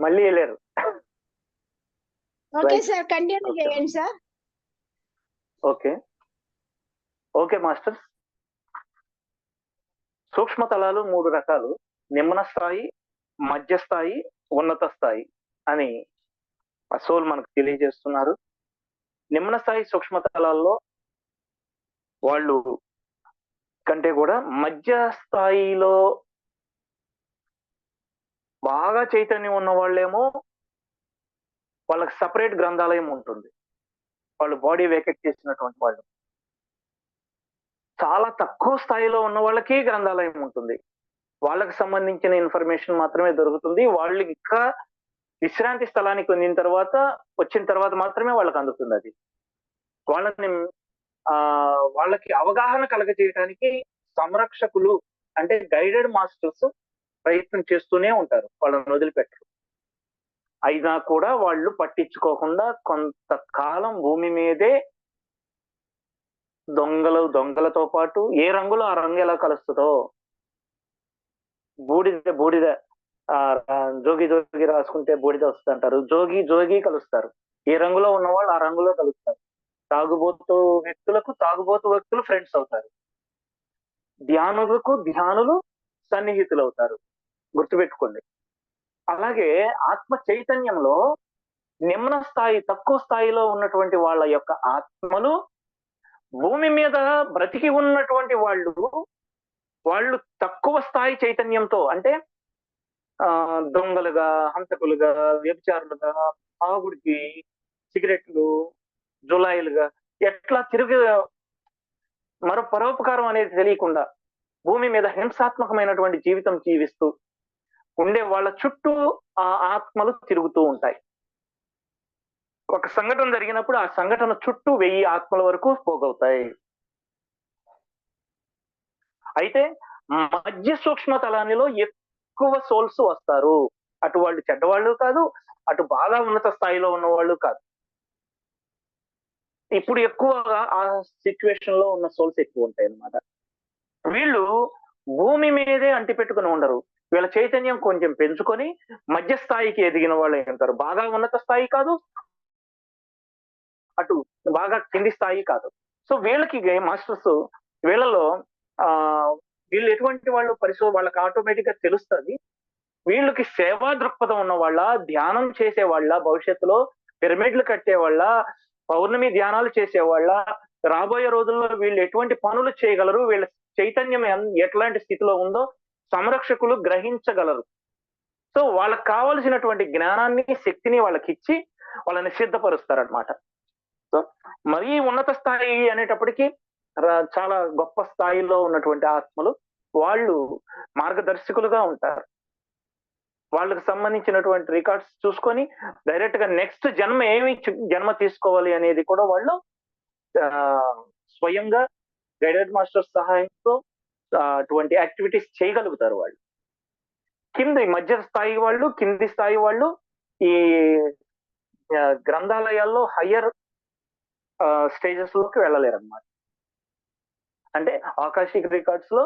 మళ్ళీ వెళ్ళారు. Okay right. Sir, continue okay. చేయండి సార్. ఓకే. Okay masters. సూక్ష్మ తలాలు 3 రకాలు. నిమ్న స్థాయి, మధ్య స్థాయి, ఉన్నత స్థాయి అని ఆ సోల్ మనకు తెలియజేస్తున్నారు. నిమ్న స్థాయి సూక్ష్మ తలాల్లో వాళ్ళు కంటే కూడా మధ్య స్థాయిలో బాగా చైతన్యం ఉన్న వాళ్ళేమో వాళ్ళకి సపరేట్ గ్రంథాలయం ఉంటుంది. వాళ్ళు బాడీ వేకెట్ చేసినటువంటి వాళ్ళు. చాలా తక్కువ స్థాయిలో ఉన్న వాళ్ళకి గ్రంథాలయం ఉంటుంది. వాళ్ళకి సంబంధించిన ఇన్ఫర్మేషన్ మాత్రమే దొరుకుతుంది. వాళ్ళు ఇంకా విశ్రాంతి స్థలానికి వచ్చిన తర్వాత మాత్రమే వాళ్ళకి అందుతుంది అది. వాళ్ళని వాళ్ళకి అవగాహన కలగజేయడానికి సంరక్షకులు అంటే గైడెడ్ మాస్టర్స్ ప్రయత్నం చేస్తూనే ఉంటారు. వాళ్ళని వదిలిపెట్టరు. అయినా కూడా వాళ్ళు పట్టించుకోకుండా కొంతకాలం భూమి మీదే దొంగలతో పాటు ఏ రంగులో ఆ రంగు ఎలా కలుస్తుందో, బూడిద జోగి రాసుకుంటే బూడిద వస్తుంది అంటారు. జోగి కలుస్తారు. ఏ రంగులో ఉన్నవాళ్ళు ఆ రంగులో కలుస్తారు. తాగుబోతు వ్యక్తులు ఫ్రెండ్స్ అవుతారు. ధ్యానులు సన్నిహితులు అవుతారు. గుర్తుపెట్టుకోండి. అలాగే ఆత్మ చైతన్యంలో నిమ్న స్థాయి, తక్కువ స్థాయిలో ఉన్నటువంటి వాళ్ళ యొక్క ఆత్మలు భూమి మీద బ్రతికి ఉన్నటువంటి వాళ్ళు తక్కువ స్థాయి చైతన్యంతో అంటే దొంగలుగా, హంతకులుగా, వ్యభిచారులుగా, తాగుడికి, సిగరెట్లు, జులాయిలుగా ఎట్లా పరోపకారం అనేది తెలియకుండా భూమి మీద హింసాత్మకమైనటువంటి జీవితం జీవిస్తూ ఉండే వాళ్ళ చుట్టూ ఆ ఆత్మలు తిరుగుతూ ఉంటాయి. ఒక సంఘటన జరిగినప్పుడు ఆ సంఘటన చుట్టూ 1000 ఆత్మల వరకు పోగవుతాయి. అయితే మధ్య సూక్ష్మ తలానిలో ఎక్కువ సోల్స్ వస్తారు. అటు వాళ్ళు చెడ్డవాళ్ళు కాదు, అటు బాగా ఉన్నత స్థాయిలో ఉన్న వాళ్ళు కాదు. ఇప్పుడు ఎక్కువగా ఆ సిచ్యువేషన్ లో ఉన్న సోల్స్ ఎక్కువ ఉంటాయి అన్నమాట. వీళ్ళు భూమి మీదే అంటి పెట్టుకుని ఉండరు. వీళ్ళ చైతన్యం కొంచెం పెంచుకొని మధ్య స్థాయికి ఎదిగిన వాళ్ళు ఉంటారు. బాగా ఉన్నత స్థాయి కాదు, అటు బాగా కింది స్థాయి కాదు. సో వీళ్ళకి మాస్టర్స్ వీళ్ళలో వీళ్ళు ఎటువంటి వాళ్ళు వాళ్ళకి ఆటోమేటిక్ గా తెలుస్తుంది. వీళ్ళకి సేవా దృక్పథం ఉన్న వాళ్ళ, ధ్యానం చేసే వాళ్ళ, భవిష్యత్తులో పిరమిడ్లు కట్టే వాళ్ళ, పౌర్ణమి ధ్యానాలు చేసేవాళ్ళ, రాబోయే రోజుల్లో వీళ్ళు ఎటువంటి పనులు చేయగలరు, వీళ్ళ చైతన్యం ఎట్లాంటి స్థితిలో ఉందో సంరక్షకులు గ్రహించగలరు. సో వాళ్ళకి కావలసినటువంటి జ్ఞానాన్ని, శక్తిని వాళ్ళకి ఇచ్చి వాళ్ళని సిద్ధపరుస్తారనమాట. సో మరీ ఉన్నత స్థాయి అనేటప్పటికీ చాలా గొప్ప స్థాయిలో ఉన్నటువంటి ఆత్మలు వాళ్ళు మార్గదర్శకులుగా ఉంటారు. వాళ్ళకి సంబంధించినటువంటి రికార్డ్స్ చూసుకొని డైరెక్ట్ గా నెక్స్ట్ జన్మ తీసుకోవాలి అనేది కూడా వాళ్ళు స్వయంగా గైడెడ్ మాస్టర్స్ సహాయంతో అటువంటి యాక్టివిటీస్ చేయగలుగుతారు. వాళ్ళు మధ్య స్థాయి వాళ్ళు, కింది స్థాయి వాళ్ళు ఈ గ్రంథాలయాల్లో హయ్యర్ స్టేజెస్ లోకి వెళ్ళలేరు అన్నమాట. అంటే ఆకాశిక రికార్డ్స్ లో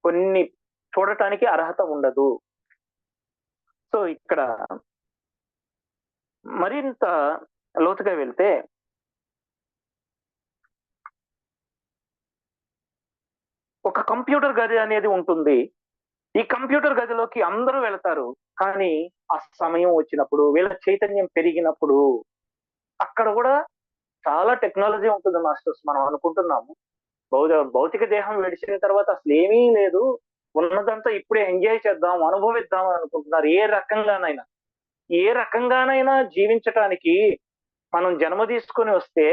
కొన్ని చూడటానికి అర్హత ఉండదు. సో ఇక్కడ మరింత లోతుగా వెళ్తే ఒక కంప్యూటర్ గది అనేది ఉంటుంది. ఈ కంప్యూటర్ గదిలోకి అందరూ వెళతారు. కానీ ఆ సమయం వచ్చినప్పుడు, వీళ్ళ చైతన్యం పెరిగినప్పుడు అక్కడ కూడా చాలా టెక్నాలజీ ఉంటుంది మాస్టర్స్. మనం అనుకుంటున్నాము భౌతిక దేహం విడిచిన తర్వాత అసలు ఏమీ లేదు, ఉన్నదంతా ఇప్పుడే ఎంజాయ్ చేద్దాం, అనుభవిద్దాం అని అనుకుంటున్నారు. ఏ రకంగానైనా జీవించటానికి మనం జన్మ తీసుకొని వస్తే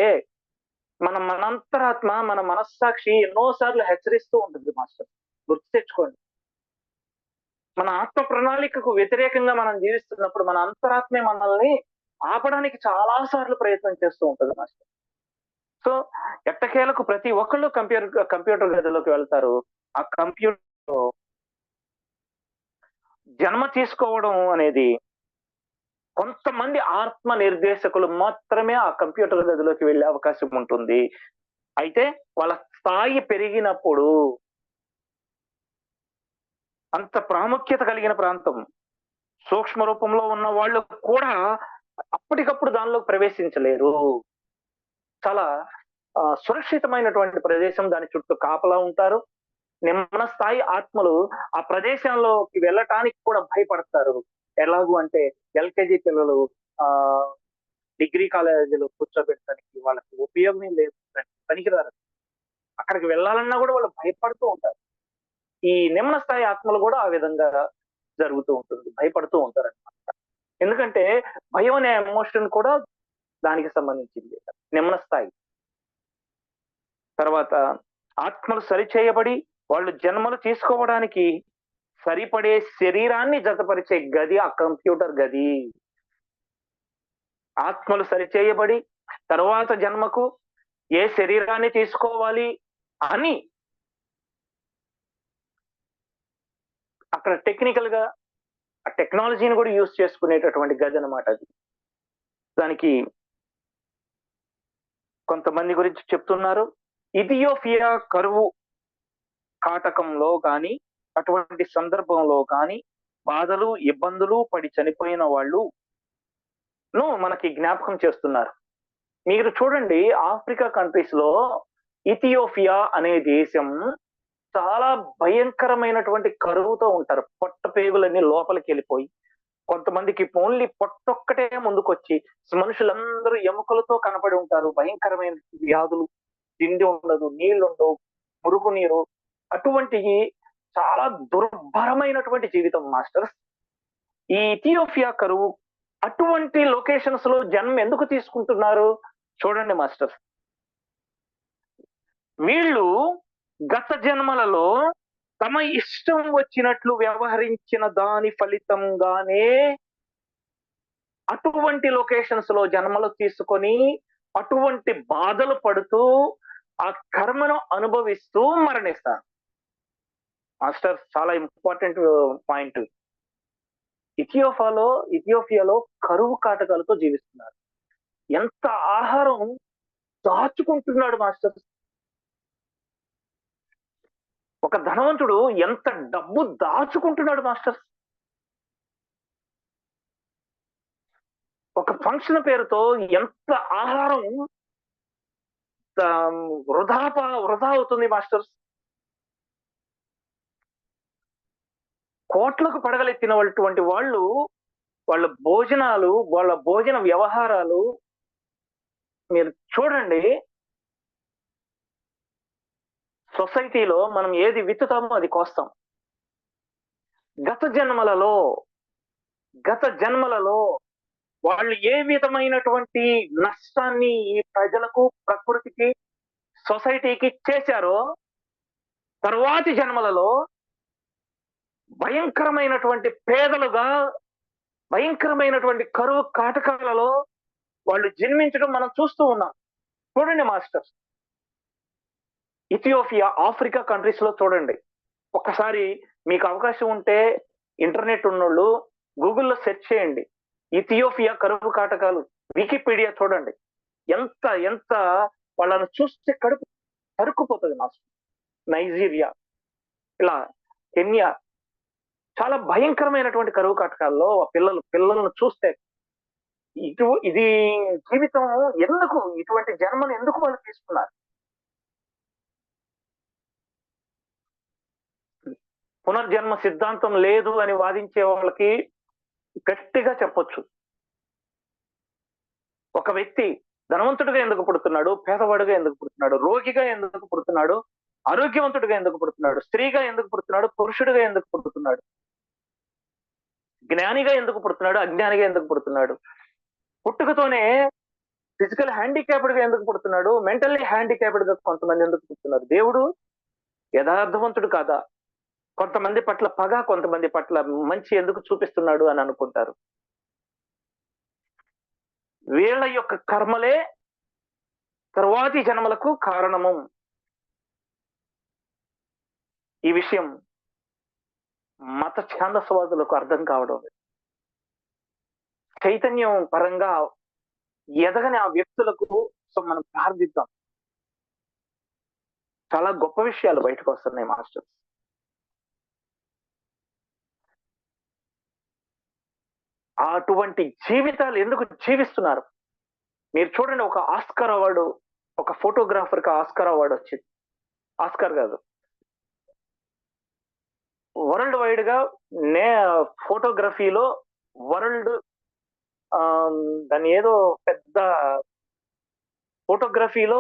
మనంతరాత్మ, మన మనస్సాక్షి ఎన్నోసార్లు హెచ్చరిస్తూ ఉంటుంది మాస్టర్. గుర్తు తెచ్చుకోండి. మన ఆత్మ ప్రణాళికకు వ్యతిరేకంగా మనం జీవిస్తున్నప్పుడు మన అంతరాత్మే మనల్ని ఆపడానికి చాలా సార్లు ప్రయత్నం చేస్తూ ఉంటుంది మాస్టర్. సో ఎట్టకేలకు ప్రతి ఒక్కళ్ళు కంప్యూటర్ గదిలోకి వెళ్తారు. ఆ కంప్యూటర్ జన్మ తీసుకోవడం అనేది కొంతమంది ఆత్మ నిర్దేశకులు మాత్రమే ఆ కంప్యూటర్ గదిలోకి వెళ్ళే అవకాశం ఉంటుంది. అయితే వాళ్ళ స్థాయి పెరిగినప్పుడు అంత ప్రాముఖ్యత కలిగిన ప్రాంతం సూక్ష్మ రూపంలో ఉన్న వాళ్ళు కూడా అప్పటికప్పుడు దానిలో ప్రవేశించలేరు. చాలా సురక్షితమైనటువంటి ప్రదేశం, దాని చుట్టూ కాపలా ఉంటారు. నిమ్న స్థాయి ఆత్మలు ఆ ప్రదేశంలోకి వెళ్ళటానికి కూడా భయపడతారు. ఎలాగు అంటే ఎల్‌కేజీ పిల్లలు ఆహ్, డిగ్రీ కాలేజీలో కూర్చోబెట్టడానికి వాళ్ళకి ఉపయోగమే లేదు. పనికిరారు. అక్కడికి వెళ్ళాలన్నా కూడా వాళ్ళు భయపడుతూ ఉంటారు. ఈ నిమ్న స్థాయి ఆత్మలు కూడా ఆ విధంగా జరుగుతూ ఉంటుంది. భయపడుతూ ఉంటారన్నమాట. ఎందుకంటే భయం అనే ఎమోషన్ కూడా దానికి సంబంధించింది. నిమ్న స్థాయి. తర్వాత ఆత్మలు సరిచేయబడి వాళ్ళు జన్మలు తీసుకోవడానికి సరిపడే శరీరాన్ని జతపరిచే గది ఆ కంప్యూటర్ గది. ఆత్మలు సరిచేయబడి తరువాత జన్మకు ఏ శరీరాన్ని తీసుకోవాలి అని అక్కడ టెక్నికల్ గా ఆ టెక్నాలజీని కూడా యూజ్ చేసుకునేటటువంటి గది అన్నమాట అది. దానికి కొంతమంది గురించి చెప్తున్నారు. ఇథియోపియా కరువు కాటకంలో గాని, అటువంటి సందర్భంలో గాని బాధలు, ఇబ్బందులు పడి చనిపోయిన వాళ్ళు మనకి జ్ఞాపకం చేస్తున్నారు. మీరు చూడండి, ఆఫ్రికా కంట్రీస్ లో ఇథియోపియా అనే దేశం చాలా భయంకరమైనటువంటి కరువుతో ఉంటారు. పొట్ట పేగులన్నీ లోపలికి వెళ్ళిపోయి, కొంతమందికి ఓన్లీ పొట్టొక్కటే ముందుకొచ్చి మనుషులందరూ ఎముకలతో కనపడి ఉంటారు. భయంకరమైన వ్యాధులు, తిండి ఉండదు, నీళ్లుండవు, మురుగునీరు, అటువంటి చాలా దుర్భరమైనటువంటి జీవితం మాస్టర్స్. ఈ ఇథియోపియా కరువు అటువంటి లొకేషన్స్ లో జన్మ ఎందుకు తీసుకుంటున్నారు చూడండి మాస్టర్స్. వీళ్ళు గత జన్మలలో తమ ఇష్టం వచ్చినట్లు వ్యవహరించిన దాని ఫలితంగానే అటువంటి లొకేషన్స్ లో జన్మలు తీసుకొని అటువంటి బాధలు పడుతూ ఆ కర్మను అనుభవిస్తూ మరణిస్తారు. మాస్టర్, చాలా ఇంపార్టెంట్ పాయింట్. ఇథియోపియాలో కరువు కాటకాలతో జీవిస్తున్నారు. ఎంత ఆహారం దాచుకుంటున్నాడు మాస్టర్. ఒక ధనవంతుడు ఎంత డబ్బు దాచుకుంటున్నాడు మాస్టర్. ఒక ఫంక్షన్ పేరుతో ఎంత ఆహారం వృధా అవుతుంది మాస్టర్స్. కోట్లకు పడగలెత్తినటువంటి వాళ్ళు, వాళ్ళ భోజనాలు, వాళ్ళ భోజన వ్యవహారాలు మీరు చూడండి. సొసైటీలో మనం ఏది విత్తుతామో అది కోస్తాం. గత జన్మలలో వాళ్ళు ఏ విధమైనటువంటి నష్టాన్ని ఈ ప్రజలకు, ప్రకృతికి, సొసైటీకి చేశారో తరువాతి జన్మలలో భయంకరమైనటువంటి పేదలుగా, భయంకరమైనటువంటి కరువు కాటకాలలో వాళ్ళు జన్మించడం మనం చూస్తూ ఉన్నాం. చూడండి మాస్టర్స్, ఇథియోపియా, ఆఫ్రికా కంట్రీస్ లో చూడండి. ఒక్కసారి మీకు అవకాశం ఉంటే ఇంటర్నెట్ ఉన్నోళ్ళు గూగుల్లో సెర్చ్ చేయండి. ఇథియోపియా కరువు కాటకాలు, వికీపీడియా చూడండి. ఎంత ఎంత వాళ్ళను చూస్తే కడుపు తరుక్కుపోతుంది మాస్టర్. నైజీరియా, ఇలా కెన్యా, చాలా భయంకరమైనటువంటి కరువు కాటకాల్లో పిల్లలను చూస్తే ఇది జీవితం ఎందుకు, ఇటువంటి జన్మను ఎందుకు వాళ్ళు తీసుకున్నారు? పునర్జన్మ సిద్ధాంతం లేదు అని వాదించే వాళ్ళకి గట్టిగా చెప్పొచ్చు. ఒక వ్యక్తి ధనవంతుడిగా ఎందుకు పుడుతున్నాడు, పేదవాడుగా ఎందుకు పుడుతున్నాడు, రోగిగా ఎందుకు పుడుతున్నాడు, ఆరోగ్యవంతుడిగా ఎందుకు పుడుతున్నాడు, స్త్రీగా ఎందుకు పుడుతున్నాడు, పురుషుడిగా ఎందుకు పుడుతున్నాడు, జ్ఞానిగా ఎందుకు పుడుతున్నాడు, అజ్ఞానిగా ఎందుకు పుడుతున్నాడు, పుట్టుకతోనే ఫిజికల్ హ్యాండిక్యాప్డ్ గా ఎందుకు పుడుతున్నాడు, మెంటల్లీ హ్యాండిక్యాప్డ్ గా కొంతమంది ఎందుకు పుడుతున్నారు? దేవుడు యథార్థవంతుడు కాదా? కొంతమంది పట్ల పగ, కొంతమంది పట్ల మంచి ఎందుకు చూపిస్తున్నాడు అని అనుకుంటారు. వీళ్ళ యొక్క కర్మలే తరువాతి జన్మలకు కారణము. ఈ విషయం మత ఛాందసవాదులకు అర్థం కావడం, చైతన్యం పరంగా ఎదగని ఆ వ్యక్తులకు మనం ప్రార్థిద్దాం. చాలా గొప్ప విషయాలు బయటకు వస్తున్నాయి మాస్టర్. అటువంటి జీవితాలు ఎందుకు జీవిస్తున్నారు? మీరు చూడండి, ఒక ఆస్కార్ అవార్డు, ఒక ఫోటోగ్రాఫర్ కి ఆస్కార్ అవార్డు వచ్చింది. ఆస్కార్ కాదు, వరల్డ్ వైడ్ గా నే ఫోటోగ్రఫీలో వరల్డ్ దాన్ని ఏదో పెద్ద ఫోటోగ్రఫీలో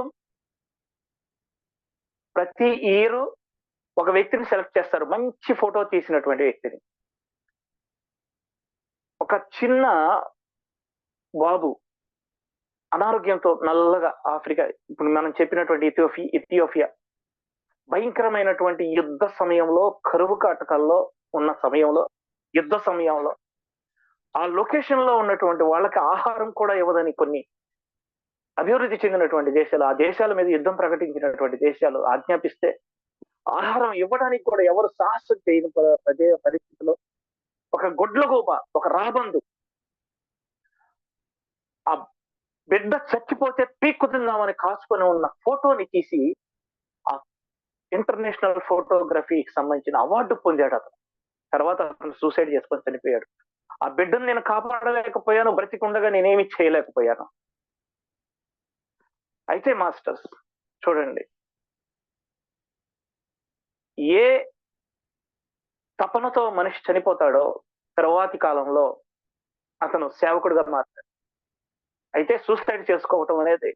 ప్రతి ఇయర్ ఒక వ్యక్తిని సెలెక్ట్ చేస్తారు, మంచి ఫోటో తీసినటువంటి వ్యక్తిని. ఒక చిన్న బాబు అనారోగ్యంతో నల్లగా ఆఫ్రికా, ఇప్పుడు మనం చెప్పినటువంటి ఇథియోపియా భయంకరమైనటువంటి యుద్ధ సమయంలో, కరువు కాటకాల్లో ఉన్న సమయంలో, యుద్ధ సమయంలో ఆ లొకేషన్ లో ఉన్నటువంటి వాళ్ళకి ఆహారం కూడా ఇవ్వదని కొన్ని అభివృద్ధి చెందినటువంటి దేశాలు, ఆ దేశాల మీద యుద్ధం ప్రకటించినటువంటి దేశాలు ఆజ్ఞాపిస్తే ఆహారం ఇవ్వడానికి కూడా ఎవరు సాహసం చేయని పరిస్థితిలో ఒక గొడ్లగూబ, ఒక రాబందు ఆ బిడ్డ చచ్చిపోతే పీక్కుతుందామని కాసుకొని ఉన్న ఫోటోని తీసి ఆ ఇంటర్నేషనల్ ఫోటోగ్రఫీకి సంబంధించిన అవార్డు పొందాడు అతను. తర్వాత అతను సూసైడ్ చేసుకొని చనిపోయాడు. ఆ బిడ్డను నేను కాపాడలేకపోయాను, బ్రతికుండగా నేనేమి చేయలేకపోయాను. అయితే మాస్టర్స్ చూడండి, ఏ తపనతో మనిషి చనిపోతాడో తర్వాతి కాలంలో అతను సేవకుడుగా మారుతాడు. అయితే సూసైడ్ చేసుకోవటం అనేది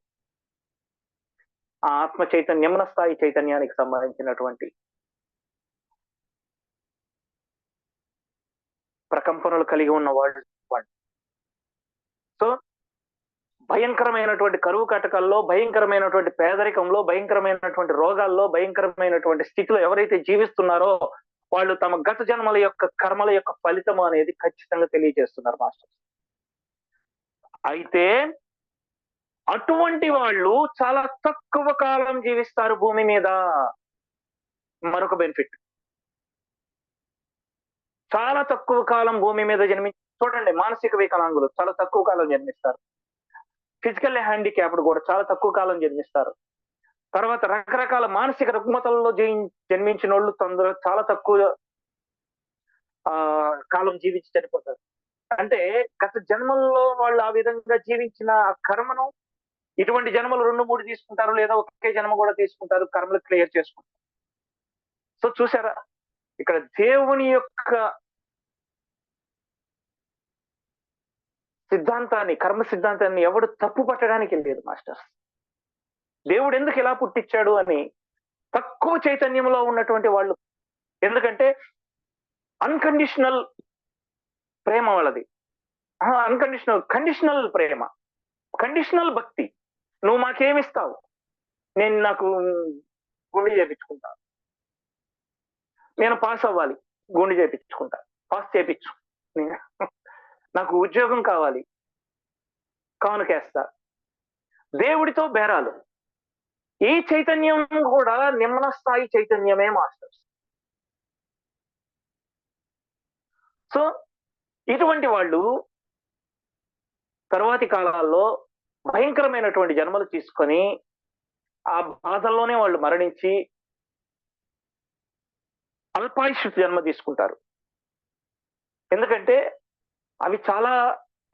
ఆ ఆత్మ చైతన్యమున స్థాయి చైతన్యానికి సంబంధించినటువంటి ప్రకంపనలు కలిగి ఉన్న వాళ్ళు. సో భయంకరమైనటువంటి కరువు కటకాల్లో, భయంకరమైనటువంటి పేదరికంలో, భయంకరమైనటువంటి రోగాల్లో, భయంకరమైనటువంటి స్థితిలో ఎవరైతే జీవిస్తున్నారో వాళ్ళు తమ గత జన్మల యొక్క కర్మల యొక్క ఫలితం అనేది ఖచ్చితంగా తెలియజేస్తున్నారు మాస్టర్. అయితే అటువంటి వాళ్ళు చాలా తక్కువ కాలం జీవిస్తారు భూమి మీద. మరొక బెనిఫిట్, చాలా తక్కువ కాలం భూమి మీద చూడండి, మానసిక వికలాంగులు చాలా తక్కువ కాలం జన్మిస్తారు. ఫిజికల్ హ్యాండిక్యాప్డ్ కూడా చాలా తక్కువ కాలం జన్మిస్తారు. తర్వాత రకరకాల మానసిక రుగ్మతల్లో జన్మించిన వాళ్ళు చాలా తక్కువ కాలం జీవించి చనిపోతారు. అంటే గత జన్మల్లో వాళ్ళు ఆ విధంగా జీవించిన కర్మను ఇటువంటి జన్మలు 2-3 తీసుకుంటారు, లేదా ఒకే జన్మ కూడా తీసుకుంటారు, కర్మలు క్లియర్ చేసుకుంటారు. సో చూసారా, ఇక్కడ దేవుని యొక్క సిద్ధాంతాన్ని, కర్మ సిద్ధాంతాన్ని ఎవడు తప్పు పట్టడానికి లేదు మాస్టర్స్. దేవుడు ఎందుకు ఇలా పుట్టించాడు అని తక్కువ చైతన్యంలో ఉన్నటువంటి వాళ్ళు, ఎందుకంటే అన్కండిషనల్ ప్రేమ వాళ్ళది, కండిషనల్ ప్రేమ, కండిషనల్ భక్తి. నువ్వు మాకేమిస్తావు, నేను నాకు గుండె చేపించుకుంటా, నేను పాస్ అవ్వాలి, గుండె చేపించుకుంటా, పాస్ చేపించు, నాకు ఉద్యోగం కావాలి, కానుకేస్తా. దేవుడితో బేరాలు. ఈ చైతన్యం కూడా నిమ్న స్థాయి చైతన్యమే మాస్టర్స్. సో ఇటువంటి వాళ్ళు తర్వాతి కాలాల్లో భయంకరమైనటువంటి జన్మలు తీసుకొని ఆ బాధల్లోనే వాళ్ళు మరణించి అల్పాయుష్ జన్మ తీసుకుంటారు. ఎందుకంటే అవి చాలా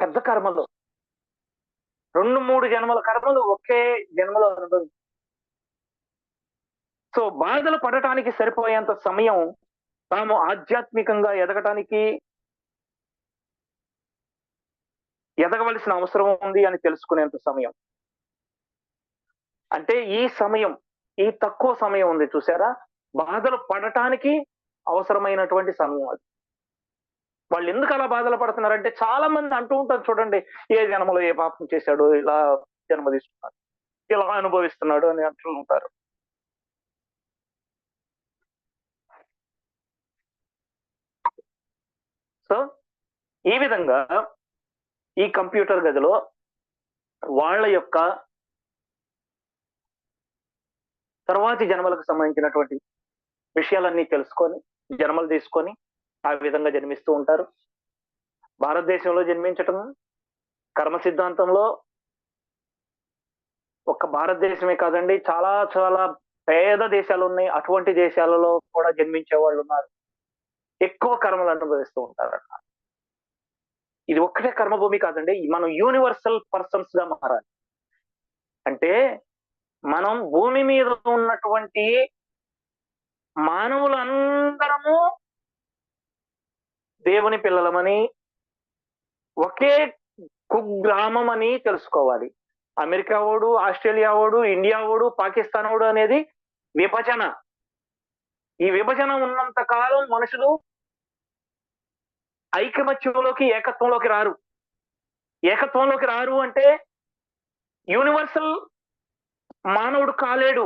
పెద్ద కర్మలు, 2-3 జన్మల కర్మలు ఒకే జన్మలో అనుభవం. సో బాధలు పడటానికి సరిపోయేంత సమయం తాము ఆధ్యాత్మికంగా ఎదగవలసిన అవసరం ఉంది అని తెలుసుకునేంత సమయం. అంటే ఈ తక్కువ సమయం ఉంది చూసారా, బాధలు పడటానికి అవసరమైనటువంటి సమయం అది. వాళ్ళు ఎందుకు అలా బాధలు పడుతున్నారంటే, చాలా మంది అంటూ ఉంటారు చూడండి, ఏ జన్మలో ఏ పాపం చేశాడు, ఇలా జన్మ తీసుకున్నాడు, ఇలా అనుభవిస్తున్నాడు అని అంటూ ఉంటారు. సో ఈ విధంగా ఈ కంప్యూటర్ గదిలో వాళ్ళ యొక్క తర్వాతి జన్మలకు సంబంధించినటువంటి విషయాలన్నీ తెలుసుకొని జన్మలు తీసుకొని ఆ విధంగా జన్మిస్తూ ఉంటారు. భారతదేశంలో జన్మించటం కర్మ సిద్ధాంతంలో ఒక్క భారతదేశమే కాదండి, చాలా చాలా పేద దేశాలు ఉన్నాయి. అటువంటి దేశాలలో కూడా జన్మించే వాళ్ళు ఉన్నారు, ఎక్కువ కర్మలు అనుభవిస్తూ ఉంటారు. ఇది ఒక్కటే కర్మభూమి కాదండి, మనం యూనివర్సల్ పర్సన్స్ గా మారాలి. అంటే మనం భూమి మీద ఉన్నటువంటి మానవులందరము దేవుని పిల్లలమని, ఒకే కుగ్రామం అని తెలుసుకోవాలి. అమెరికా ఓడు, ఆస్ట్రేలియా ఓడు, ఇండియా ఓడు, పాకిస్తాన్ ఓడు అనేది విభజన. ఈ విభజన ఉన్నంత కాలం మనుషులు ఐకమత్యంలోకి, ఏకత్వంలోకి రారు. ఏకత్వంలోకి రారు అంటే యూనివర్సల్ మానవుడు కాలేడు.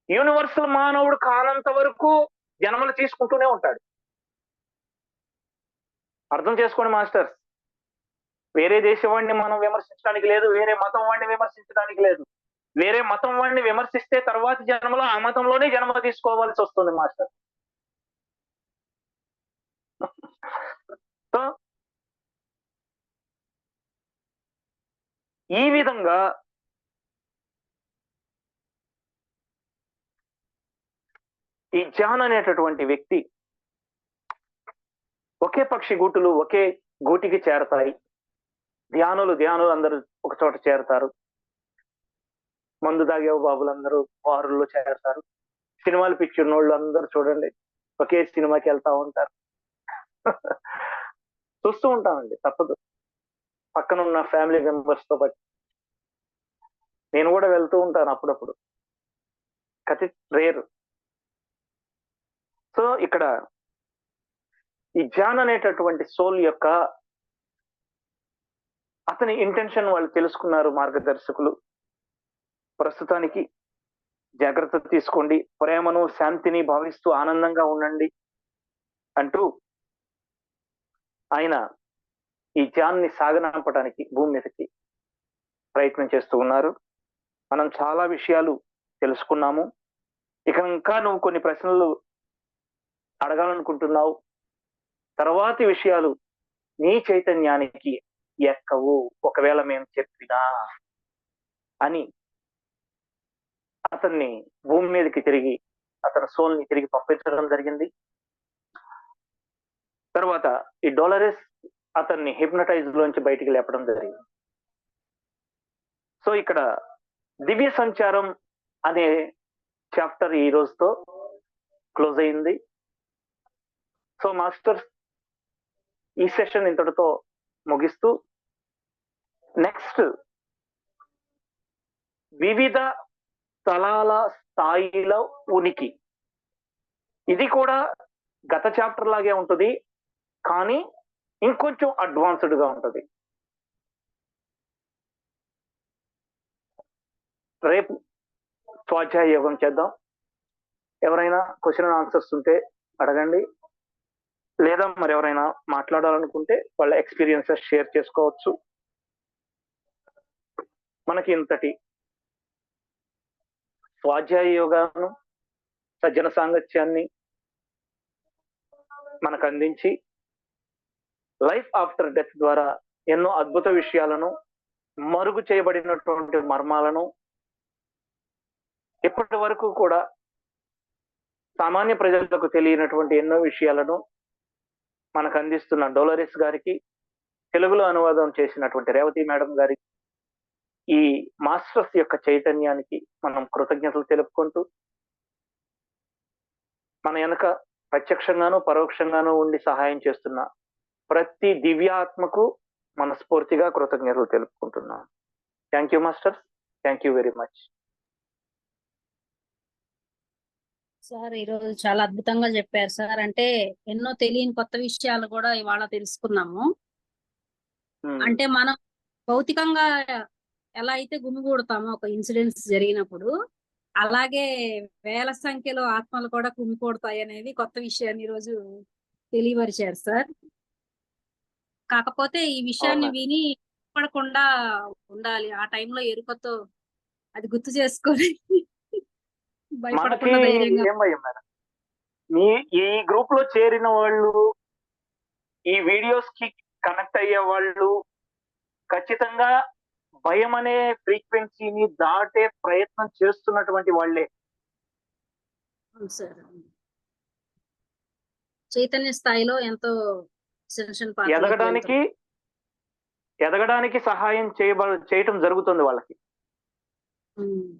యూనివర్సల్ మానవుడు కానంత వరకు జన్మలు తీసుకుంటూనే ఉంటాడు. అర్థం చేసుకోండి మాస్టర్స్. వేరే దేశం వాడిని మనం విమర్శించడానికి లేదు, వేరే మతం వాడిని విమర్శించడానికి లేదు. వేరే మతం వాడిని విమర్శిస్తే తర్వాత జన్మలో ఆ మతంలోనే జన్మ తీసుకోవాల్సి వస్తుంది మాస్టర్. సో ఈ విధంగా ఈ జాన్ అనేటటువంటి వ్యక్తి ఒకే పక్షి గూటులు ఒకే గూటికి చేరతాయి. ధ్యానులు అందరూ ఒక చోట చేరతారు. మందు తాగే బాబులందరూ బారుల్లో చేరతారు. సినిమాలు పిచ్చున్నోళ్ళు అందరూ చూడండి ఒకే సినిమాకి వెళ్తా ఉంటారు. చూస్తూ ఉంటామండి, తప్పదు. పక్కన ఉన్న ఫ్యామిలీ మెంబర్స్ తో పాటు నేను కూడా వెళ్తూ ఉంటాను అప్పుడప్పుడు, కతి రేరు. సో ఇక్కడ ఈ జాన్ అనేటటువంటి సోల్ యొక్క అతని ఇంటెన్షన్ వాళ్ళు తెలుసుకున్నారు మార్గదర్శకులు. ప్రస్తుతానికి జాగ్రత్త తీసుకోండి, ప్రేమను శాంతిని భావిస్తూ ఆనందంగా ఉండండి అంటూ ఆయన ఈ జాన్ని సాగనంపడానికి భూమి మీదకి ప్రయత్నం చేస్తూ ఉన్నారు. మనం చాలా విషయాలు తెలుసుకున్నాము. ఇక ఇంకా నువ్వు కొన్ని ప్రశ్నలు అడగాలనుకుంటున్నావు, తర్వాతి విషయాలు నీ చైతన్యానికి ఎక్కవు ఒకవేళ మేము చెప్పినా అని అతన్ని భూమి మీదకి తిరిగి అతని సోల్ ని తిరిగి పంపించడం జరిగింది. తర్వాత ఈ డోలరెస్ అతన్ని హిప్నటైజ్ లోంచి బయటికి లేపడం జరిగింది. సో ఇక్కడ దివ్య సంచారం అనే చాప్టర్ ఈ రోజుతో క్లోజ్ అయింది. సో మాస్టర్స్ ఈ సెషన్ ఇంతటితో ముగిస్తూ నెక్స్ట్ వివిధ స్థలాల స్థాయిల ఉనికి, ఇది కూడా గత చాప్టర్ లాగే ఉంటుంది కానీ ఇంకొంచెం అడ్వాన్స్డ్ గా ఉంటుంది. రేపు స్వాధ్యాయ యోగం చేద్దాం. ఎవరైనా క్వశ్చన్ అండ్ ఆన్సర్స్ ఉంటే అడగండి, లేదా మరి ఎవరైనా మాట్లాడాలనుకుంటే వాళ్ళ ఎక్స్పీరియన్సెస్ షేర్ చేసుకోవచ్చు. మనకి ఇంతటి స్వాధ్యాయ యోగాను, సజ్జన సాంగత్యాన్ని మనకు అందించి లైఫ్ ఆఫ్టర్ డెత్ ద్వారా ఎన్నో అద్భుత విషయాలను, మరుగు చేయబడినటువంటి మర్మాలను ఇప్పటి వరకు కూడా సామాన్య ప్రజలకు తెలియనటువంటి ఎన్నో విషయాలను మనకు అందిస్తున్న డోలరెస్ గారికి, తెలుగులో అనువాదం చేసినటువంటి రేవతి మేడం గారికి, ఈ మాస్టర్స్ యొక్క చైతన్యానికి మనం కృతజ్ఞతలు తెలుపుకుంటూ మన వెనక ప్రత్యక్షంగాను పరోక్షంగాను ఉండి సహాయం చేస్తున్న ప్రతి దివ్యాత్మకు మనస్ఫూర్తిగా కృతజ్ఞతలు తెలుపుకుంటున్నాను. Thank you masters, thank you very much. Sir ఈరోజు చాలా అద్భుతంగా చెప్పారు సార్. అంటే ఎన్నో తెలియని కొత్త విషయాలు కూడా ఇవాళ తెలుసుకున్నాము. అంటే మనం భౌతికంగా ఎలా అయితే గుమిగూడతామో ఒక ఇన్సిడెంట్స్ జరిగినప్పుడు, అలాగే వేల సంఖ్యలో ఆత్మలు కూడా గుమికూడతాయి అనేది కొత్త విషయాన్ని ఈరోజు తెలియపరిచారు సార్. కాకపోతే ఈ విషయాన్ని విని పడకుండా ఉండాలి, ఆ టైంలో ఎరుకతో అది గుర్తు చేసుకొని భయపడకుండా ధైర్యంగా. మీ ఈ గ్రూప్ లో చేరిన వాళ్ళు, ఈ వీడియోస్ కి కనెక్ట్ అయ్యే వాళ్ళు ఖచ్చితంగా భయం అనే ఫ్రీక్వెన్సీని దాటే ప్రయత్నం చేస్తున్నటువంటి వాళ్ళే. సార్ చైతన్య స్థాయిలో ఎంతో ఎదగడానికి ఎదగడానికి సహాయం చేయటం జరుగుతుంది వాళ్ళకి. ఉమ్.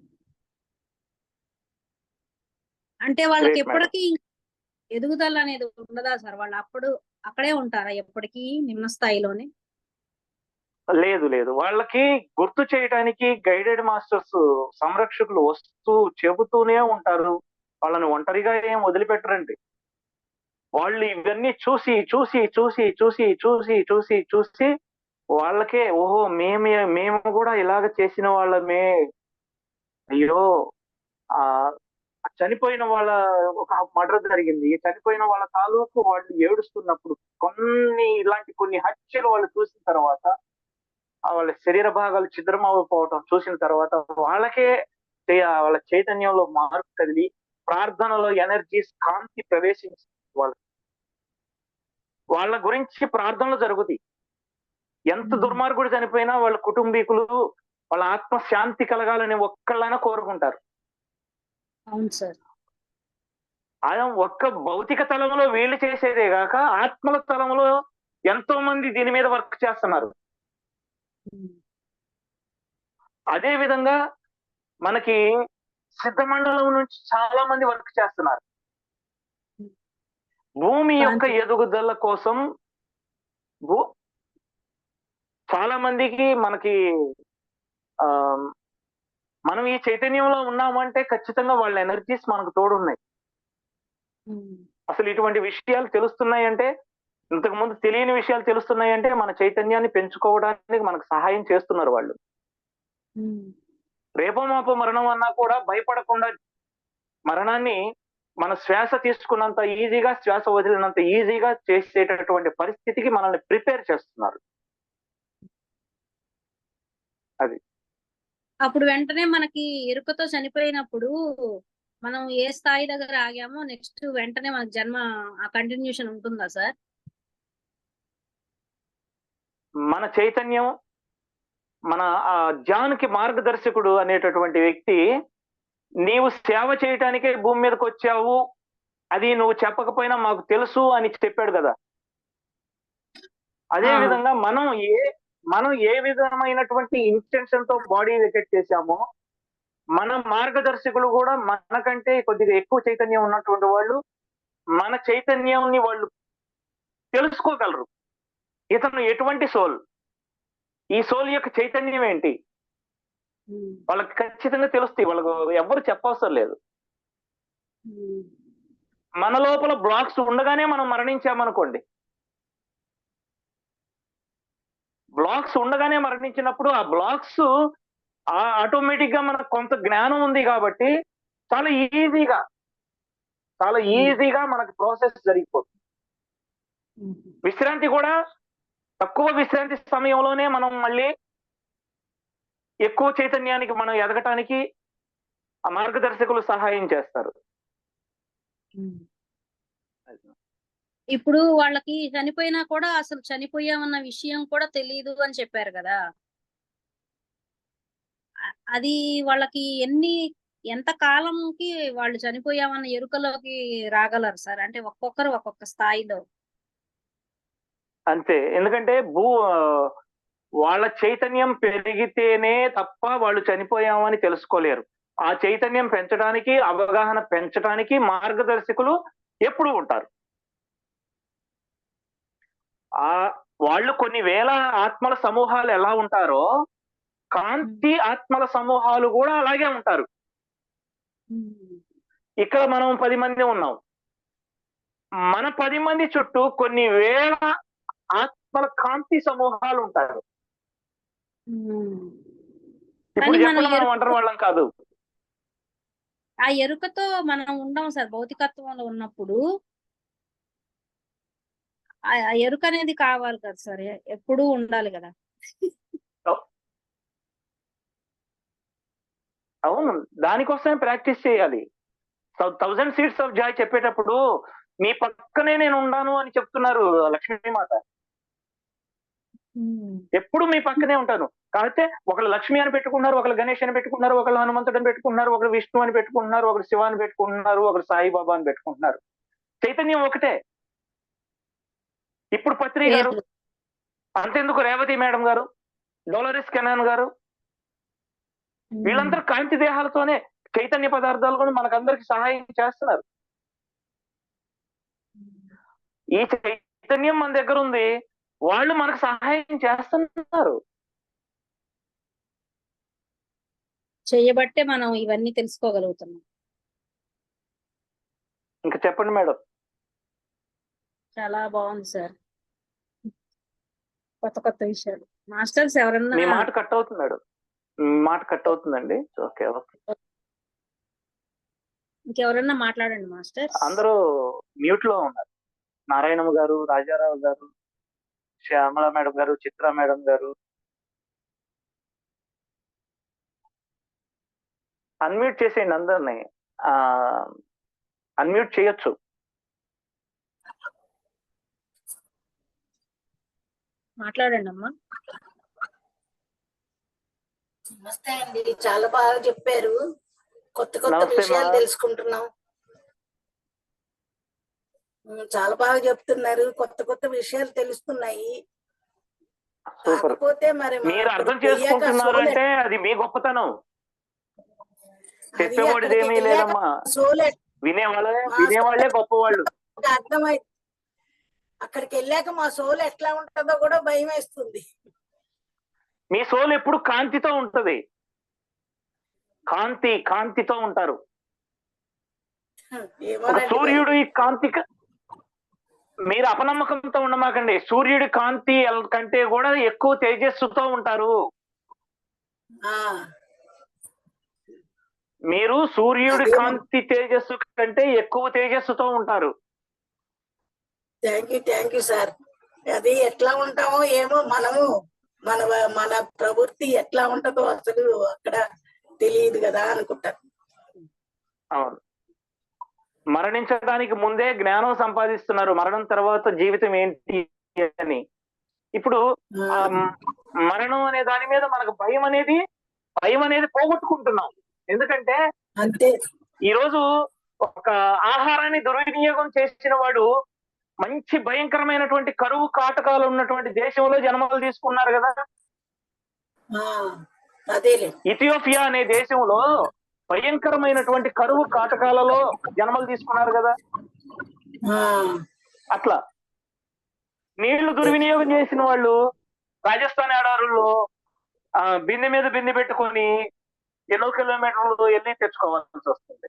అంటే వాళ్ళకి గ్రేట్ మేడం. ఎప్పటికీ ఎదుగుదల అనేది ఉండదా సార్? వాళ్ళు అక్కడే ఉంటారా ఎప్పటికీ నిమ్న స్థాయిలోనే? లేదు లేదు, వాళ్ళకి గుర్తు చేయడానికి గైడెడ్ మాస్టర్స్, సంరక్షకులు వస్తూ చెబుతూనే ఉంటారు. వాళ్ళని ఒంటరిగా ఏం వదిలిపెట్టరండి. వాళ్ళు ఇవన్నీ చూసి చూసి చూసి చూసి చూసి చూసి చూసి వాళ్ళకే ఓహో మేము కూడా ఇలాగ చేసిన వాళ్ళమే. అయ్యో, ఆ చనిపోయిన వాళ్ళ ఒక మర్డర్ జరిగింది, చనిపోయిన వాళ్ళ తాలూకు వాళ్ళు ఏడుస్తున్నప్పుడు కొన్ని హత్యలు వాళ్ళు చూసిన తర్వాత, వాళ్ళ శరీర భాగాలు ఛిద్రమైపోవటం చూసిన తర్వాత వాళ్ళకే వాళ్ళ చైతన్యంలో మార్పు కదిలి ప్రార్థనలో ఎనర్జీస్ కాంతి ప్రవేశించి వాళ్ళ గురించి ప్రార్థనలు జరుగుతాయి. ఎంత దుర్మార్గుడు చనిపోయినా వాళ్ళ కుటుంబీకులు వాళ్ళ ఆత్మ శాంతి కలగాలని ఒక్కళ్ళైనా కోరుకుంటారు. అవును సార్. ఆయన ఒక్క భౌతిక తలంలో వీళ్ళు చేసేదే గాక ఆత్మల తలంలో ఎంతో మంది దీని మీద వర్క్ చేస్తున్నారు. అదే విధంగా మనకి సిద్ధమండలం నుంచి చాలా మంది వర్క్ చేస్తున్నారు. భూమి యొక్క ఎదుగుదల కోసం చాలా మందికి మనకి మనం ఈ చైతన్యంలో ఉన్నామంటే ఖచ్చితంగా వాళ్ళ ఎనర్జీస్ మనకు తోడున్నాయి. అసలు ఇటువంటి విషయాలు తెలుస్తున్నాయంటే, ఇంతకు ముందు తెలియని విషయాలు తెలుస్తున్నాయంటే మన చైతన్యాన్ని పెంచుకోవడానికి మనకు సహాయం చేస్తున్నారు వాళ్ళు. రేపో మాపో మరణం అన్నా కూడా భయపడకుండా మరణాన్ని మన శ్వాస తీసుకున్నంత ఈజీగా, శ్వాస వదిలినంత ఈజీగా చేసేటటువంటి పరిస్థితికి మనల్ని ప్రిపేర్ చేస్తున్నారు. అది అప్పుడు వెంటనే మనకి ఎరుకతో చనిపోయినప్పుడు మనం ఏ స్థాయి దగ్గర ఆగామో నెక్స్ట్ వెంటనే మన జన్మ ఆ కంటిన్యూషన్ ఉంటుందా సార్? మన చైతన్యం, మన జాన్కి మార్గదర్శకుడు అనేటటువంటి వ్యక్తి, నీవు సేవ చేయటానికే భూమి మీదకి వచ్చావు, అది నువ్వు చెప్పకపోయినా మాకు తెలుసు అని చెప్పాడు కదా. అదే విధంగా మనం ఏ విధమైనటువంటి ఇంటెన్షన్ తో బాడీ వెకెట్ చేశామో, మన మార్గదర్శకులు కూడా మనకంటే కొద్దిగా ఎక్కువ చైతన్యం ఉన్నటువంటి వాళ్ళు మన చైతన్యాన్ని వాళ్ళు తెలుసుకోగలరు. ఇతను ఎటువంటి సోల్, ఈ సోల్ యొక్క చైతన్యం ఏంటి వాళ్ళకి ఖచ్చితంగా తెలుస్తాయి. వాళ్ళకు ఎవరు చెప్పవసరం లేదు. మన లోపల బ్లాక్స్ ఉండగానే మనం మరణించామనుకోండి, బ్లాక్స్ ఉండగానే మరణించినప్పుడు ఆ బ్లాక్స్ ఆటోమేటిక్ గా మనకు కొంత జ్ఞానం ఉంది కాబట్టి చాలా ఈజీగా మనకు ప్రాసెస్ జరిగిపోతుంది. విశ్రాంతి కూడా తక్కువ విశ్రాంతి సమయంలోనే మనం మళ్ళీ ఎక్కువ చైతన్యానికి మనం ఎదగటానికి ఆ మార్గదర్శకులు సహాయం చేస్తారు. ఇప్పుడు వాళ్ళకి చనిపోయినా కూడా అసలు చనిపోయామన్న విషయం కూడా తెలియదు అని చెప్పారు కదా. అది వాళ్ళకి ఎంత కాలంకి వాళ్ళు చనిపోయామన్న ఎరుకలోకి రాగలరు సార్? అంటే ఒక్కొక్కరు ఒక్కొక్క స్థాయిలో. అంతే, ఎందుకంటే వాళ్ళ చైతన్యం పెరిగితేనే తప్ప వాళ్ళు చనిపోయామని తెలుసుకోలేరు. ఆ చైతన్యం పెంచడానికి, అవగాహన పెంచడానికి మార్గదర్శకులు ఎప్పుడు ఉంటారు. వాళ్ళు కొన్ని వేల ఆత్మల సమూహాలు ఎలా ఉంటారో కాంతి ఆత్మల సమూహాలు కూడా అలాగే ఉంటారు. ఇక్కడ మనం 10 మంది ఉన్నాం, మన 10 మంది చుట్టూ కొన్ని వేల ఆత్మల కాంతి సమూహాలు ఉంటారు. ఇప్పుడు చెప్పండి, మనం ఒంటరి వాళ్ళం కాదు. ఆ ఎరుకతో మనం ఉండం సార్ భౌతికత్వంలో ఉన్నప్పుడు. ఆ ఎరుక అనేది కావాలి కదా సార్, ఎప్పుడూ ఉండాలి కదా. అవును, దానికోసమే ప్రాక్టీస్ చేయాలి. 1000 సీడ్స్ ఆఫ్ జాయ్ చెప్పేటప్పుడు మీ పక్కనే నేను ఉన్నాను అని చెప్తున్నారు లక్ష్మీమాత. ఎప్పుడు మీ పక్కనే ఉంటాను. కాబట్టి ఒకళ్ళు లక్ష్మి అని పెట్టుకున్నారు, ఒకళ్ళు గణేష్ అని పెట్టుకున్నారు, ఒకళ్ళు హనుమంతుడు పెట్టుకున్నారు, ఒకరు విష్ణు అని పెట్టుకుంటున్నారు, ఒకరు శివ అని పెట్టుకుంటున్నారు, ఒకరు సాయిబాబా అని పెట్టుకుంటున్నారు. చైతన్యం ఒకటే. ఇప్పుడు పత్రి గారు అంతెందుకు రేవతి మేడం గారు, డోలరిస్ కెనాన్ గారు, వీళ్ళందరూ కాంతి దేహాలతోనే చైతన్య పదార్థాలు కూడా మనకందరికి సహాయం చేస్తున్నారు. ఈ చైతన్యం మన దగ్గర ఉంది, వాళ్ళు మనకు సహాయం చేస్తున్నారు. చేయబట్టే మనం ఇవన్నీ తెలుసుకోగలుగుతున్నాం. ఇంకా చెప్పండి మేడం. చాలా బాగుంది సార్, కొత్త కొత్త విషయాలు. మాస్టర్స్ ఎవరన్నా మీ మాట కట్ అవుతుంది మేడం, మాట కట్ అవుతుందండి. ఓకే ఓకే, ఇంకెవరన్నా మాట్లాడండి మాస్టర్స్. అందరూ మ్యూట్ లో ఉన్నారు. నారాయణమ్మ గారు, రాజారావు గారు, శ్యామల మేడం గారు, చిత్ర మేడం గారు, అన్మ్యూట్ చేసేయండి అందరినీ. అన్మ్యూట్ చేయొచ్చు. మాట్లాడండి అమ్మా. నమస్తే అండి, చాలా బాగా చెప్పారు. కొత్త కొత్త నమస్తే విషయాలు మా. తెలుసుకుంటున్నాం. చాలా బాగా చెప్తున్నారు, కొత్త కొత్త విషయాలు తెలుస్తున్నాయి. సూపర్. కాకపోతే మరి మీరు అర్థం అక్కడికి వెళ్ళాక చేసుకుంటున్నారంటే అది మీ గొప్పతనం. చెప్పేవాడిది ఏమీ లేదమ్మా, వినేవాళ్ళే గొప్పవాళ్ళు. అర్థమై అక్కడికి వెళ్ళాక మా సోల్ ఎట్లా ఉంటుందో కూడా భయం వేస్తుంది. మీ సోల్ ఎప్పుడు కాంతితో ఉంటది, కాంతితో ఉంటారు. ఒక సూర్యుడు ఈ కాంతి, మీరు అపనమ్మకంతో ఉండమాకండి. సూర్యుడి కాంతి కంటే కూడా ఎక్కువ తేజస్సుతో ఉంటారు. మీరు సూర్యుడి కాంతి తేజస్సు కంటే ఎక్కువ తేజస్సుతో ఉంటారు. Thank you sir. అది ఎట్లా ఉంటామో ఏమో, మనము మన మన ప్రవృత్తి ఎట్లా ఉంటుందో అసలు అక్కడ తెలియదు కదా అనుకుంటారు. అవును, మరణించడానికి ముందే జ్ఞానం సంపాదిస్తున్నారు, మరణం తర్వాత జీవితం ఏంటి అని. ఇప్పుడు మరణం అనే దాని మీద మనకు భయం అనేది పోగొట్టుకుంటున్నాం. ఎందుకంటే అంతే, ఈరోజు ఒక ఆహారాన్ని దుర్వినియోగం చేసిన వాడు మంచి భయంకరమైనటువంటి కరువు కాటకాలు ఉన్నటువంటి దేశంలో జన్మలు తీసుకున్నారు కదా. ఇథియోపియా అనే దేశంలో భయంకరమైనటువంటి కరువు కాటకాలలో జన్మలు తీసుకున్నారు కదా. అట్లా నీళ్లు దుర్వినియోగం చేసిన వాళ్ళు రాజస్థాన్ ఎడారుల్లో బిందె మీద బిందె పెట్టుకొని ఎన్నో కిలోమీటర్లు వెళ్ళి తెచ్చుకోవాల్సి వస్తుంది.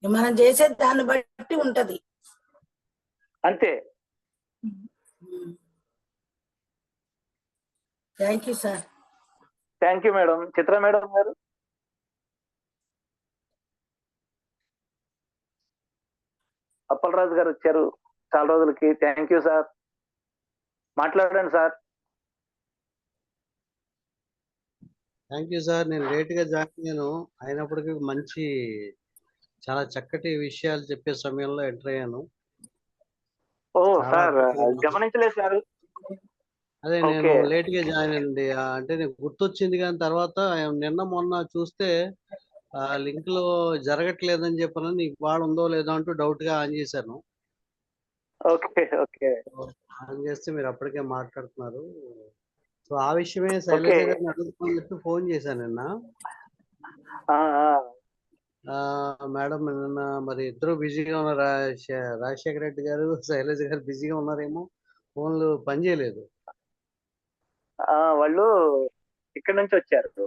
మనం చేసే దాన్ని బట్టి ఉంటది. అంతే. Thank you sir. Thank you madam. Chitra madam గారు. అప్పలరాజు గారు వచ్చారు చాలా రోజులకి. Thank you sir. మాట్లాడండి సార్. Thank you sir. నేను లేట్ గా జాయిన్ అయ్యాను, అయినప్పటికీ మంచి చాలా చక్కటి విషయాలు చెప్పే సమయంలో ఎంటర్ అయ్యాను. ఓ సార్, గమనించలేదు సార్. అదే నేను లేట్ గా జాయిన్ అయ్యింది, అంటే నాకు గుర్తొచ్చింది, కానీ తర్వాత నిన్న మొన్న చూస్తే లింక్ లో జరగట్లేదని చెప్పను, నీకు బాగా ఉందో లేదో అంటూ డౌట్ గా ఆన్ చేశాను. ఓకే ఓకే, ఆన్ చేస్తే మీరు అప్పటికే మాట్లాడుతున్నారు. సో ఆ విషయమే శైలజ గారిని అడుగుతామని చెప్పి ఫోన్ చేశాను నిన్న. మేడం నిన్న మరి ఇద్దరు బిజీగా ఉన్నారు, రాజశేఖర రెడ్డి గారు శైలజ గారు బిజీగా ఉన్నారేమో, ఫోన్లు పనిచేయలేదు. వాళ్ళు ఇక్కడ నుంచి వచ్చారు,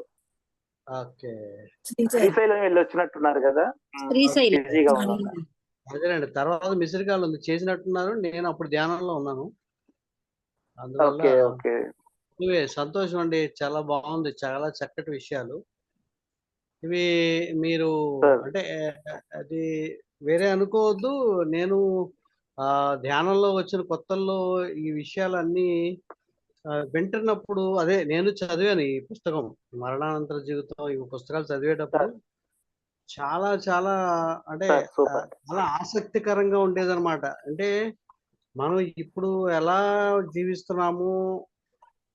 ఓకే, శ్రీశైలం వెళ్ళి వచ్చినట్టున్నారు కదా. బిజీగా ఉన్నారు. అదేనండి, తర్వాత మిస్డ్ కాల్ ఉంది చేసినట్టున్నారు, నేను అప్పుడు ధ్యానంలో ఉన్నాను. అందువల్ల సంతోషం అండి, చాలా బాగుంది, చాలా చక్కటి విషయాలు ఇవి. మీరు అంటే అది వేరే అనుకోవద్దు, నేను ధ్యానంలో వచ్చిన కొత్తల్లో ఈ విషయాలన్నీ వింటున్నప్పుడు, అదే నేను చదివాను ఈ పుస్తకం మరణానంతర జీవితం, ఈ పుస్తకాలు చదివేటప్పుడు చాలా చాలా అంటే చాలా ఆసక్తికరంగా ఉండేదన్నమాట. అంటే మనం ఇప్పుడు ఎలా జీవిస్తున్నాము,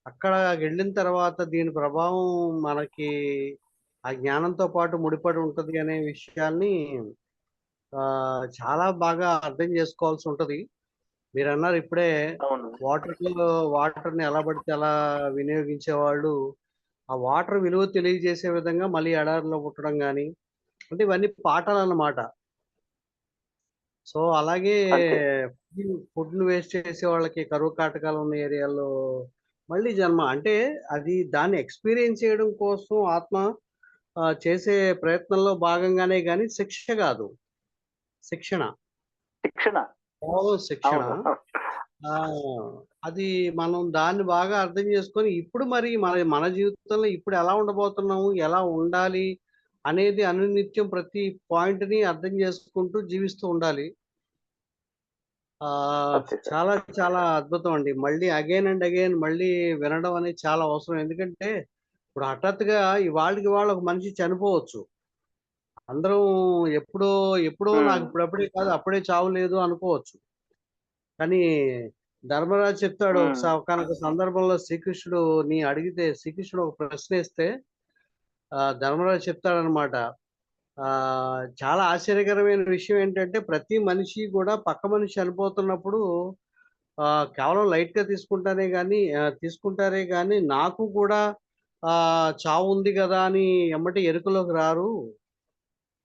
అక్కడ వెళ్ళిన తర్వాత దీని ప్రభావం మనకి ఆ జ్ఞానంతో పాటు ముడిపడి ఉంటుంది అనే విషయాన్ని చాలా బాగా అర్థం చేసుకోవాల్సి ఉంటుంది. మీరు అన్నారు ఇప్పుడే అవును. వాటర్ని ఎలా పడితే అలా వినియోగించేవాళ్ళు ఆ వాటర్ విలువ తెలియజేసే విధంగా మళ్ళీ ఎడారిలో పుట్టడం కానీ, అంటే ఇవన్నీ పాఠాలు అన్నమాట. సో అలాగే అంతే. ఫుడ్ను వేస్ట్ చేసే వాళ్ళకి, కరువు కాటకాలు ఉన్న ఏరియాల్లో మళ్ళీ జన్మ. అంటే అది దాన్ని ఎక్స్పీరియన్స్ చేయడం కోసం ఆత్మ చేసే ప్రయత్నంలో భాగంగానే కానీ శిక్ష కాదు, శిక్షణ, శిక్షణ. కేవలం శిక్షణ. అవును. ఆ, అది మనం దాన్ని బాగా అర్థం చేసుకొని ఇప్పుడు మరి మన మన జీవితంలో ఇప్పుడు ఎలా ఉండబోతున్నాము, ఎలా ఉండాలి అనేది అనునిత్యం ప్రతి పాయింట్ని అర్థం చేసుకుంటూ జీవిస్తూ ఉండాలి. ఆ, అంతే సార్. చాలా చాలా అద్భుతం అండి. మళ్ళీ అగైన్ అండ్ అగైన్ మళ్ళీ వినడం అనేది చాలా అవసరం. ఎందుకంటే ఇప్పుడు హఠాత్తుగా ఇవాళకి ఇవాళ ఒక మనిషి చనిపోవచ్చు. అందరం ఎప్పుడో ఎప్పుడో నాకు ఇప్పుడప్పుడే కాదు అప్పుడే చావు లేదు అనుకోవచ్చు. కానీ ధర్మరాజు చెప్తాడు ఒకనొక సందర్భంలో శ్రీకృష్ణుడు అడిగితే శ్రీకృష్ణుడు ఒక ప్రశ్న వేస్తే ధర్మరాజు చెప్తాడనమాట. చాలా ఆశ్చర్యకరమైన విషయం ఏంటంటే ప్రతి మనిషి కూడా పక్క మనిషి చనిపోతున్నప్పుడు కేవలం లైట్ గా తీసుకుంటారే కానీ నాకు కూడా చావు ఉంది కదా అని ఎమ్మటి ఎరుకలోకి రారు,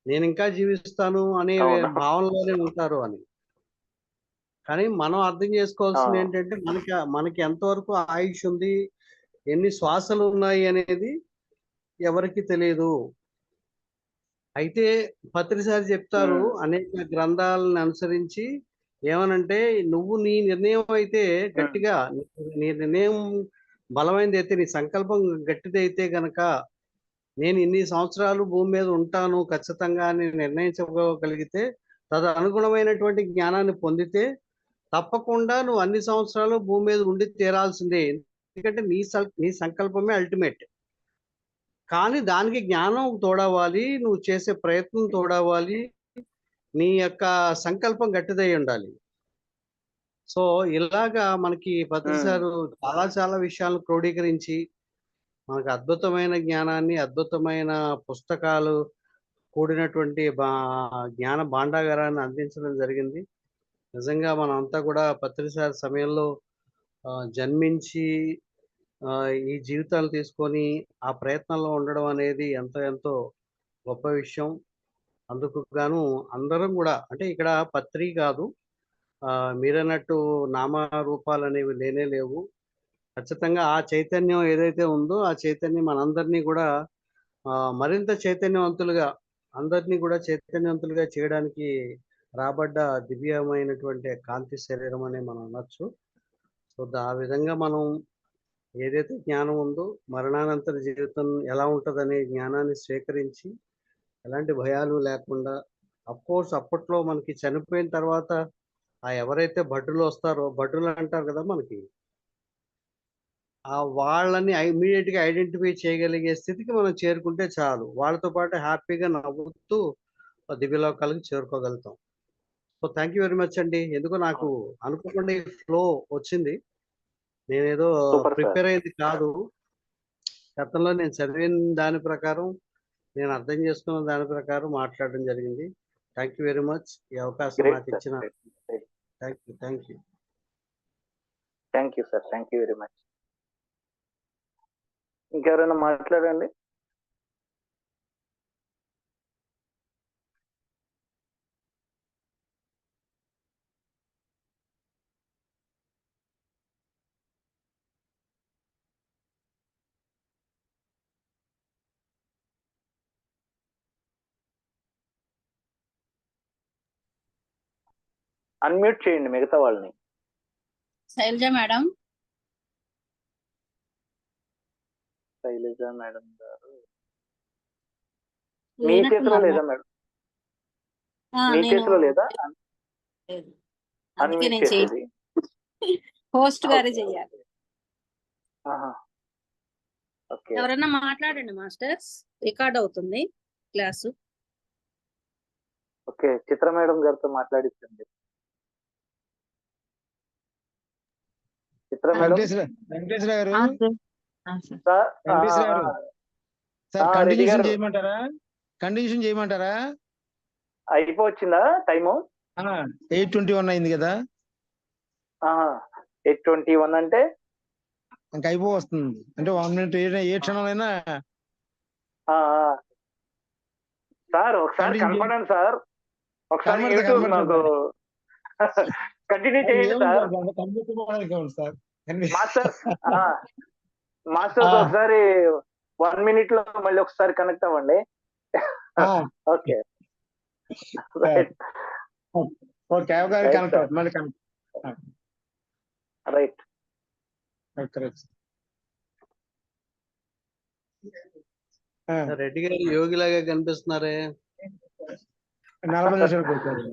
నేను ఇంకా జీవిస్తాను అనే అవును. భావనలోనే ఉంటారు అని. కానీ మనం అర్థం చేసుకోవాల్సింది ఆ. ఏంటంటే మనకి ఎంతవరకు ఆయుష్ ఉంది, ఎన్ని శ్వాసలు ఉన్నాయి అనేది ఎవరికి తెలియదు. అయితే పత్రిసారి చెప్తారు అనేక గ్రంథాలను అనుసరించి ఏమనంటే, నువ్వు నీ నిర్ణయం అయితే గట్టిగా, నీ నిర్ణయం బలమైనది అయితే, నీ సంకల్పం గట్టిదైతే గనక నేను ఇన్ని సంవత్సరాలు భూమి మీద ఉంటాను ఖచ్చితంగా అని నిర్ణయించుకోగలిగితే, తదనుగుణమైనటువంటి జ్ఞానాన్ని పొందితే తప్పకుండా నువ్వు అన్ని సంవత్సరాలు భూమి మీద ఉండి తీరాల్సిందే. ఎందుకంటే నీ సంకల్పమే అల్టిమేట్. కానీ దానికి జ్ఞానం తోడవాలి, నువ్వు చేసే ప్రయత్నం తోడవాలి, నీ యొక్క సంకల్పం గట్టిదై ఉండాలి. సో ఇలాగా మనకి పత్రిసారు చాలా చాలా విషయాలను క్రోడీకరించి మనకు అద్భుతమైన జ్ఞానాన్ని, అద్భుతమైన పుస్తకాలు కూడినటువంటి జ్ఞాన భాండాగారాన్ని అందించడం జరిగింది. నిజంగా మనం అంతా కూడా పత్రిసారి సమయంలో జన్మించి ఈ జీవితాలు తీసుకొని ఆ ప్రయత్నంలో ఉండడం అనేది ఎంతో ఎంతో గొప్ప విషయం. అందుకు గాను అందరం కూడా, అంటే ఇక్కడ పత్రి కాదు, మీరన్నట్టు నామరూపాలు అనేవి లేనే లేవు. ఖచ్చితంగా ఆ చైతన్యం ఏదైతే ఉందో ఆ చైతన్యం మనందరినీ కూడా మరింత చైతన్యవంతులుగా, అందరినీ కూడా చైతన్యవంతులుగా చేయడానికి రాబడ్డ దివ్యమైనటువంటి కాంతి శరీరం అనే మనం అనొచ్చు. సో ఆ విధంగా మనం ఏదైతే జ్ఞానం ఉందో మరణానంతర జీవితం ఎలా ఉంటుందనే జ్ఞానాన్ని స్వీకరించి ఎలాంటి భయాలు లేకుండా, కోర్స్ అప్పట్లో మనకి చనిపోయిన తర్వాత ఎవరైతే భటులు వస్తారో, భటులు అంటారు కదా మనకి, వాళ్ళని ఇమీడియట్ గా ఐడెంటిఫై చేయగలిగే స్థితికి మనం చేరుకుంటే చాలు. వాళ్ళతో పాటు హ్యాపీగా నవ్వుతూ దివ్యలోకాలకు చేరుకోగలుగుతాం. So thank you very much అండి. ఎందుకో నాకు అనుకోకుండా ఈ ఫ్లో వచ్చింది. నేనేదో ప్రిపేర్ అయ్యేది కాదు. గతంలో నేను చదివిన దాని ప్రకారం, నేను అర్థం చేసుకున్న దాని ప్రకారం మాట్లాడడం జరిగింది. థ్యాంక్ యూ వెరీ మచ్ ఈ అవకాశం నాకు ఇచ్చిన. Thank you sir. Thank you very much. ఇంకెవరైనా మాట్లాడండి. అన్మ్యూట్ చేయండి మిగతా వాళ్ళని. శైలజ మేడం. శైలజ మేడం గారు మీ చేతిలో లేదా మేడం? మీ చేతిలో లేదా అన్మ్యూట్ చేసేది? హోస్ట్ గారే చెయ్యాలి. ఓకే. ఎవరన్నా మాట్లాడండి మాస్టర్స్, రికార్డ్ అవుతుంది క్లాసు. ఓకే, చిత్ర మేడం గారితో మాట్లాడించండి. చిత్ర మేడం. వెంకటేశ్వర గారు కంటిన్యూషన్ చేయమంటారా? అయిపోవచ్చిందా టైము? 8:21 అయింది కదా. 8:21 అంటే ఇంకా వస్తుంది అంటే 1 మినిట్ ఏ క్షణంలో సార్ ఒకసారి Continue కనపడండి సార్, ఒకసారి కనబడతా, యూట్యూబ్ కనబడతా నాకు కంటిన్యూ చేయండి సార్. సార్ మాస్టర్ మాస్టర్స్ ఒకసారి 1 మినిట్ లో మళ్ళీ ఒకసారి కనెక్ట్ అవ్వండి. ఓకే ఓకే కనెక్ట్ మళ్ళీ కనెక్ట్ రైట్. రెడ్డి గారు యోగి లాగా కనిపిస్తున్నారే, 40 నిమిషాలు కూర్చోండి.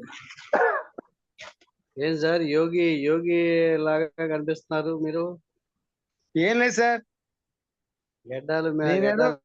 ఏం సార్ యోగి లాగా కనిపిస్తున్నారు మీరు? ఏం లేదు సార్, గడ్డాలు నేనేదో